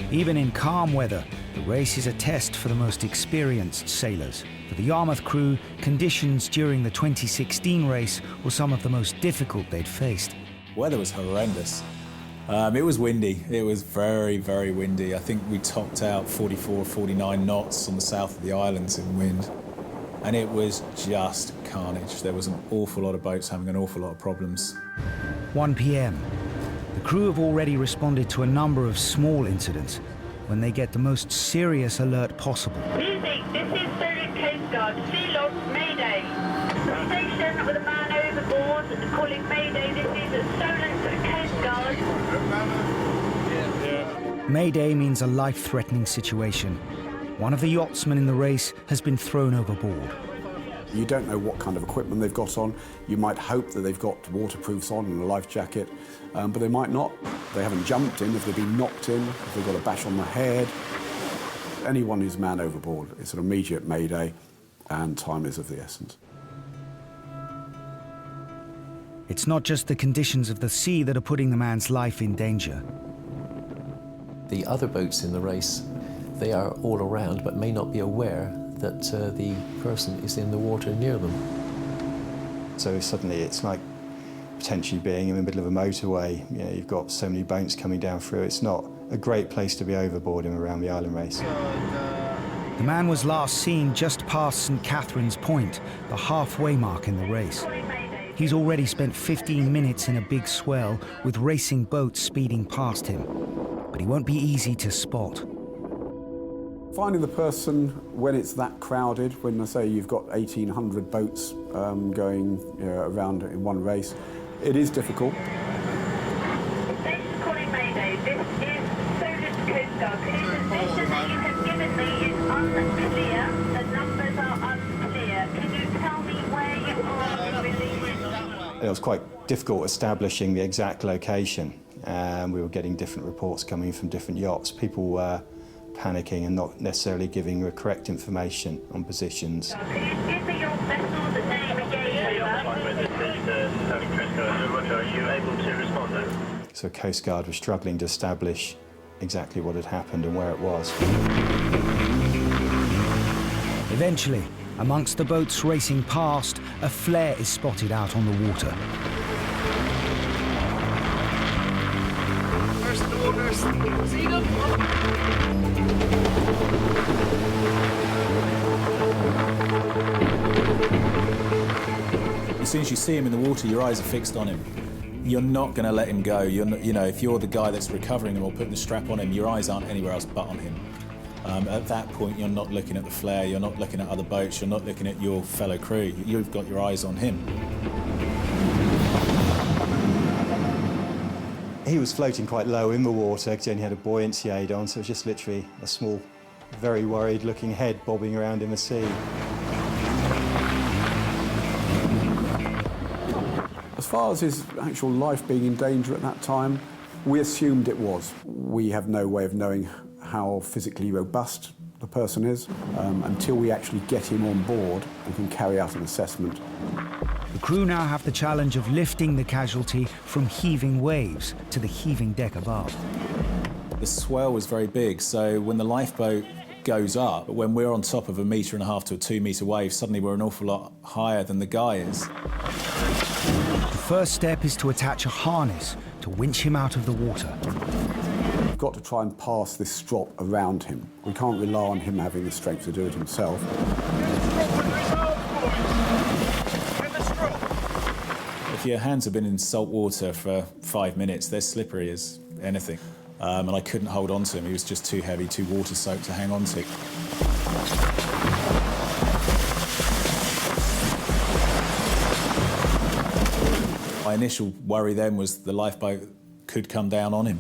Even in calm weather, The race is a test for the most experienced sailors. For the Yarmouth crew, conditions during the 2016 race were some of the most difficult they'd faced. Weather was horrendous. It was windy. It was very, very windy. I think we topped out 44, 49 knots on the south of the islands in wind. And it was just carnage. There was an awful lot of boats having an awful lot of problems. 1 p.m. The crew have already responded to a number of small incidents when they get the most serious alert possible. Music, this is Stolen Coast Guard. Sea loss, Mayday. Station with a man overboard, calling Mayday. This is Stolen Coast Guard. Mayday means a life-threatening situation. One of the yachtsmen in the race has been thrown overboard. You don't know what kind of equipment they've got on. You might hope that they've got waterproofs on and a life jacket, but they might not. They haven't jumped in, if they've been knocked in, if they've got a bash on the head. Anyone who's man overboard, it's an immediate mayday, and time is of the essence. It's not just the conditions of the sea that are putting the man's life in danger. The other boats in the race, they are all around but may not be aware that the person is in the water near them. So suddenly it's like potentially being in the middle of a motorway. You know, you've got so many boats coming down through. It's not a great place to be overboard in around the island race. The man was last seen just past St. Catherine's Point, the halfway mark in the race. He's already spent 15 minutes in a big swell with racing boats speeding past him, but he won't be easy to spot. Finding the person when it's that crowded, when I say you've got 1,800 boats going around in one race, it is difficult. Station calling Mayday. This is Stolen Coast Guard. The information that you have given me is unclear. The numbers are unclear. Can you tell me where you are in release? It was quite difficult establishing the exact location. We were getting different reports coming from different yachts. People were panicking and not necessarily giving the correct information on positions. Can you give me your vessel's name again, over? Are you able to respond then? So Coast Guard was struggling to establish exactly what had happened and where it was. Eventually, amongst the boats racing past, a flare is spotted out on the water. First orders, see them? As soon as you see him in the water, your eyes are fixed on him. You're not going to let him go. You're not, if you're the guy that's recovering him or putting the strap on him, your eyes aren't anywhere else but on him. At that point, you're not looking at the flare, you're not looking at other boats, you're not looking at your fellow crew. You've got your eyes on him. He was floating quite low in the water because he only had a buoyancy aid on, so it was just literally a small, very worried-looking head bobbing around in the sea. As far as his actual life being in danger at that time, we assumed it was. We have no way of knowing how physically robust the person is until we actually get him on board and can carry out an assessment. The crew now have the challenge of lifting the casualty from heaving waves to the heaving deck above. The swell was very big, so when the lifeboat goes up, when we're on top of 1.5 metre to a 2 metre wave, suddenly we're an awful lot higher than the guy is. The first step is to attach a harness to winch him out of the water. We've got to try and pass this strop around him. We can't rely on him having the strength to do it himself. If your hands have been in salt water for 5 minutes, they're slippery as anything. And I couldn't hold on to him. He was just too heavy, too water-soaked to hang on to. My initial worry then was the lifeboat could come down on him.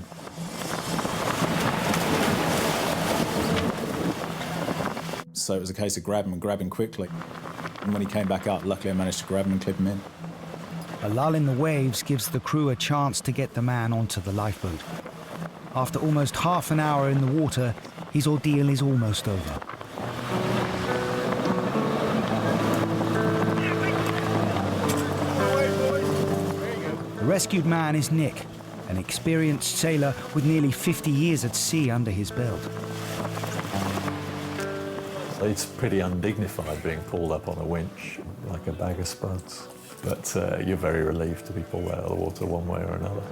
So it was a case of grab him and grab him quickly. And when he came back up, luckily I managed to grab him and clip him in. A lull in the waves gives the crew a chance to get the man onto the lifeboat. After almost half an hour in the water, his ordeal is almost over. The rescued man is Nick, an experienced sailor with nearly 50 years at sea under his belt. It's pretty undignified being pulled up on a winch like a bag of spuds, but you're very relieved to be pulled out of the water one way or another.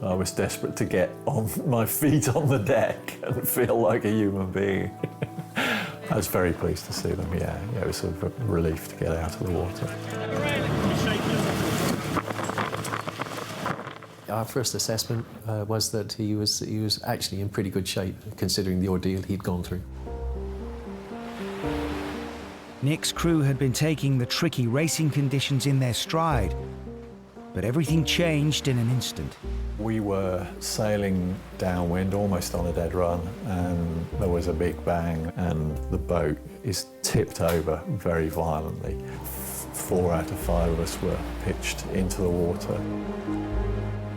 I was desperate to get on my feet on the deck and feel like a human being. I was very pleased to see them, yeah. It was a relief to get out of the water. Our first assessment was that he was actually in pretty good shape, considering the ordeal he'd gone through. Nick's crew had been taking the tricky racing conditions in their stride, but everything changed in an instant. We were sailing downwind, almost on a dead run, and there was a big bang, and the boat is tipped over very violently. 4 out of 5 of us were pitched into the water.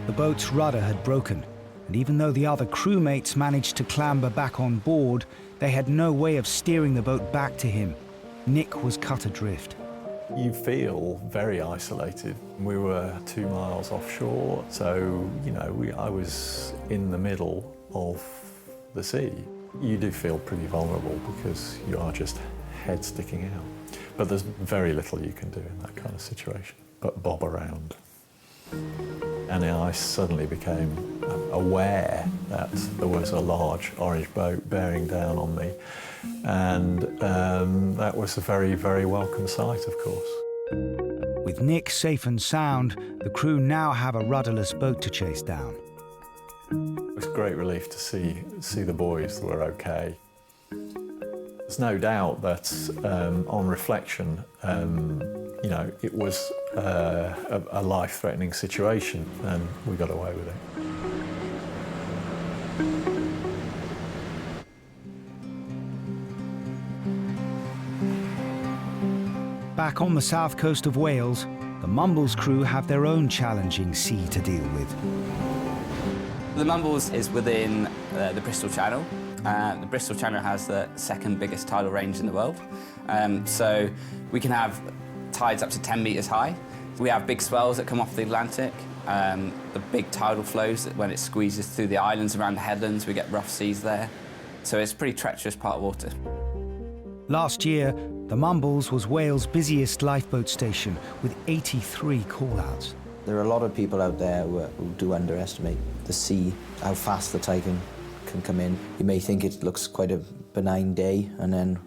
The boat's rudder had broken, and even though the other crewmates managed to clamber back on board, they had no way of steering the boat back to him. Nick was cut adrift. You feel very isolated. We were 2 miles offshore, so, I was in the middle of the sea. You do feel pretty vulnerable because you are just head sticking out. But there's very little you can do in that kind of situation but bob around. And I suddenly became aware that there was a large orange boat bearing down on me, and that was a very, very welcome sight, of course. With Nick safe and sound, the crew now have a rudderless boat to chase down. It was a great relief to see the boys that were okay. There's no doubt that on reflection, it was a life-threatening situation, and we got away with it. Back on the south coast of Wales, the Mumbles crew have their own challenging sea to deal with. The Mumbles is within the Bristol Channel. The Bristol Channel has the second biggest tidal range in the world. So we can have tides up to 10 metres high. We have big swells that come off the Atlantic, the big tidal flows that when it squeezes through the islands around the headlands, we get rough seas there. So it's a pretty treacherous part of water. Last year, the Mumbles was Wales' busiest lifeboat station with 83 call-outs. There are a lot of people out there who do underestimate the sea, how fast the tide can come in. You may think it looks quite a benign day, and then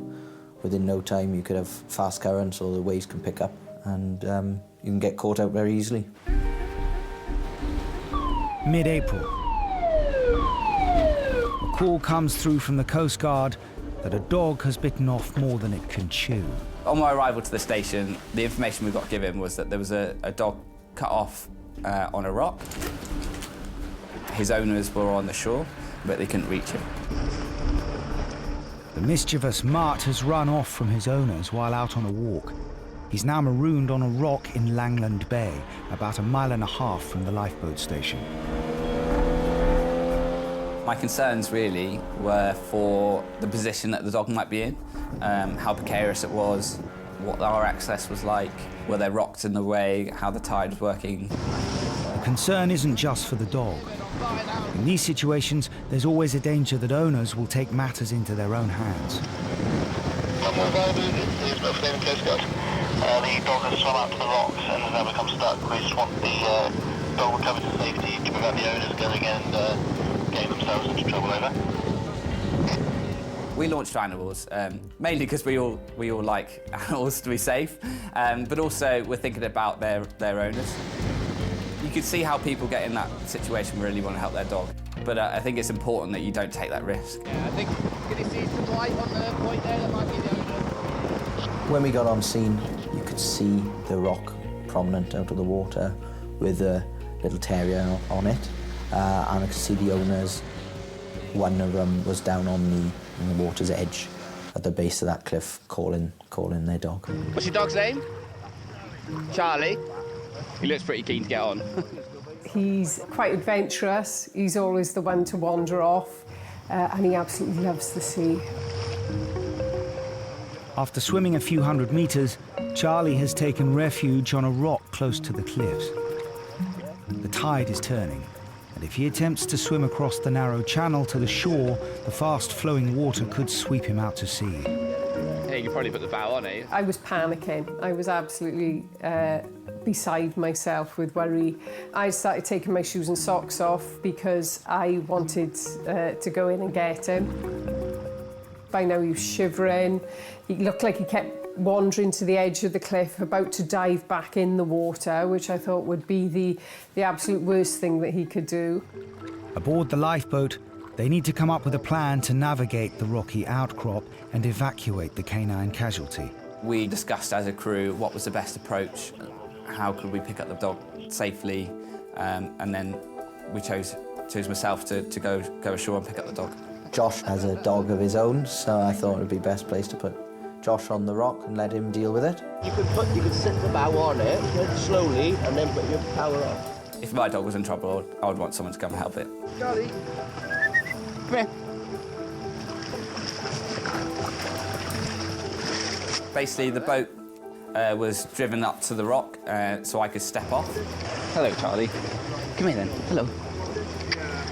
within no time you could have fast currents or the waves can pick up, and you can get caught out very easily. Mid-April. A call comes through from the Coast Guard that a dog has bitten off more than it can chew. On my arrival to the station, the information we got given was that there was a dog cut off on a rock. His owners were on the shore, but they couldn't reach him. The mischievous mutt has run off from his owners while out on a walk. He's now marooned on a rock in Langland Bay, about 1.5 miles from the lifeboat station. My concerns really were for the position that the dog might be in, how precarious it was, what our access was like, were there rocks in the way, how the tide was working. The concern isn't just for the dog. In these situations, there's always a danger that owners will take matters into their own hands. The dog has swum up to the rocks and has now become stuck. We just want the dog recovered to safety to prevent the owners going and getting themselves into trouble. Over. We launched animals, mainly because we all like animals to be safe, but also we're thinking about their owners. You can see how people get in that situation really want to help their dog, but I think it's important that you don't take that risk. Yeah, I think can you see some light on the point there that might be the owner? When we got on scene, you could see the rock prominent out of the water with a little terrier on it, and I could see the owners. One of them was down on the water's edge at the base of that cliff, calling their dog. What's your dog's name? Charlie. He looks pretty keen to get on. He's quite adventurous. He's always the one to wander off, and he absolutely loves the sea. After swimming a few hundred meters, Charlie has taken refuge on a rock close to the cliffs. The tide is turning, and if he attempts to swim across the narrow channel to the shore, the fast-flowing water could sweep him out to sea. Hey, you probably put the bow on, eh? I was panicking. I was absolutely beside myself with worry. I started taking my shoes and socks off because I wanted to go in and get him. By now he was shivering. He looked like he kept wandering to the edge of the cliff, about to dive back in the water, which I thought would be the absolute worst thing that he could do. Aboard the lifeboat, they need to come up with a plan to navigate the rocky outcrop and evacuate the canine casualty. We discussed as a crew what was the best approach, how could we pick up the dog safely, and then we chose myself to go ashore and pick up the dog. Josh has a dog of his own, so I thought it would be best place to put Josh on the rock and let him deal with it. You could sit the bow on it, slowly, and then put your power off. If my dog was in trouble, I would want someone to come and help it. Charlie, come here. Basically, the boat was driven up to the rock so I could step off. Hello, Charlie. Come here then. Hello.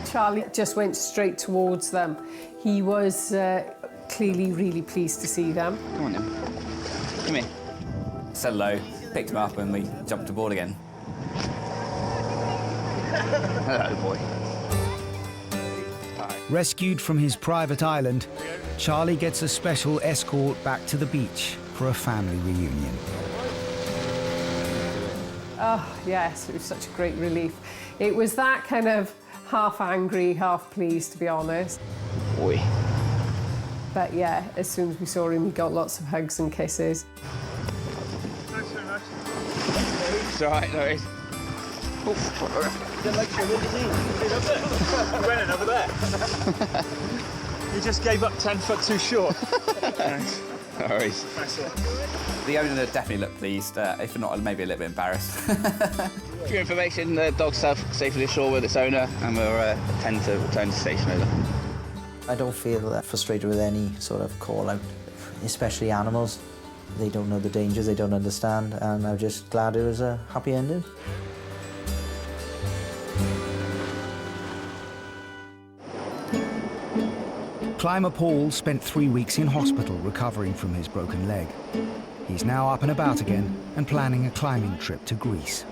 Charlie just went straight towards them. He was clearly really pleased to see them. Come on then. Come here. Said hello, picked him up, and we jumped aboard again. Hello, boy. Rescued from his private island, Charlie gets a special escort back to the beach for a family reunion. Oh, yes, it was such a great relief. It was that kind of half angry, half pleased, to be honest. Oi. But yeah, as soon as we saw him, we got lots of hugs and kisses. Thanks very much. It's all right, no worries. Don't like swimming, did he? Up there. He went in over there. He just gave up 10 foot too short. Thanks. No worries. The owner definitely looked pleased, if not maybe a little bit embarrassed. For your information, the dog's safely ashore with its owner, and we'll tend to return to station over. I don't feel frustrated with any sort of call-out, especially animals. They don't know the dangers, they don't understand, and I'm just glad it was a happy ending. Climber Paul spent 3 weeks in hospital recovering from his broken leg. He's now up and about again and planning a climbing trip to Greece.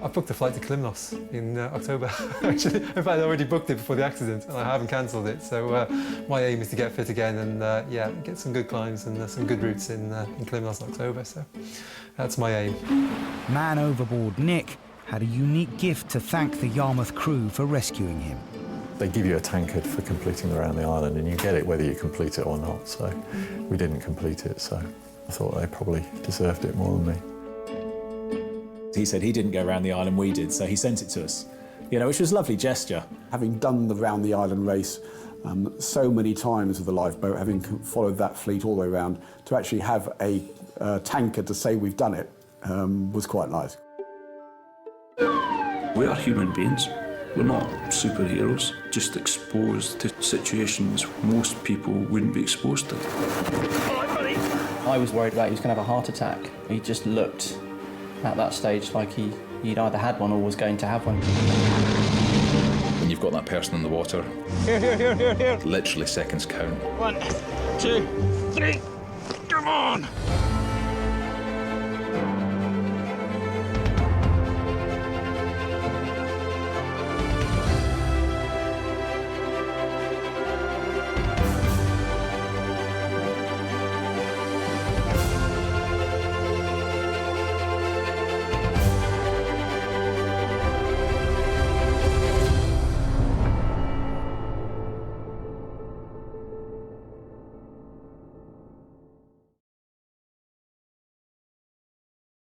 I booked a flight to Klimnos in October. Actually, in fact, I already booked it before the accident and I haven't cancelled it. So my aim is to get fit again and yeah, get some good climbs and some good routes in Klimnos in October. So that's my aim. Man overboard Nick had a unique gift to thank the Yarmouth crew for rescuing him. They give you a tankard for completing around the island and you get it whether you complete it or not. So we didn't complete it, so I thought they probably deserved it more than me. He said he didn't go around the island, we did, so he sent it to us, you know, which was a lovely gesture. Having done the round the island race so many times with the lifeboat, having followed that fleet all the way around, to actually have a tanker to say we've done it was quite nice. We are human beings. We're not superheroes, just exposed to situations most people wouldn't be exposed to. I was worried that he was going to have a heart attack. He just looked at that stage like he'd either had one or was going to have one. When you've got that person in the water, Here. literally seconds count. 1, 2, 3, come on!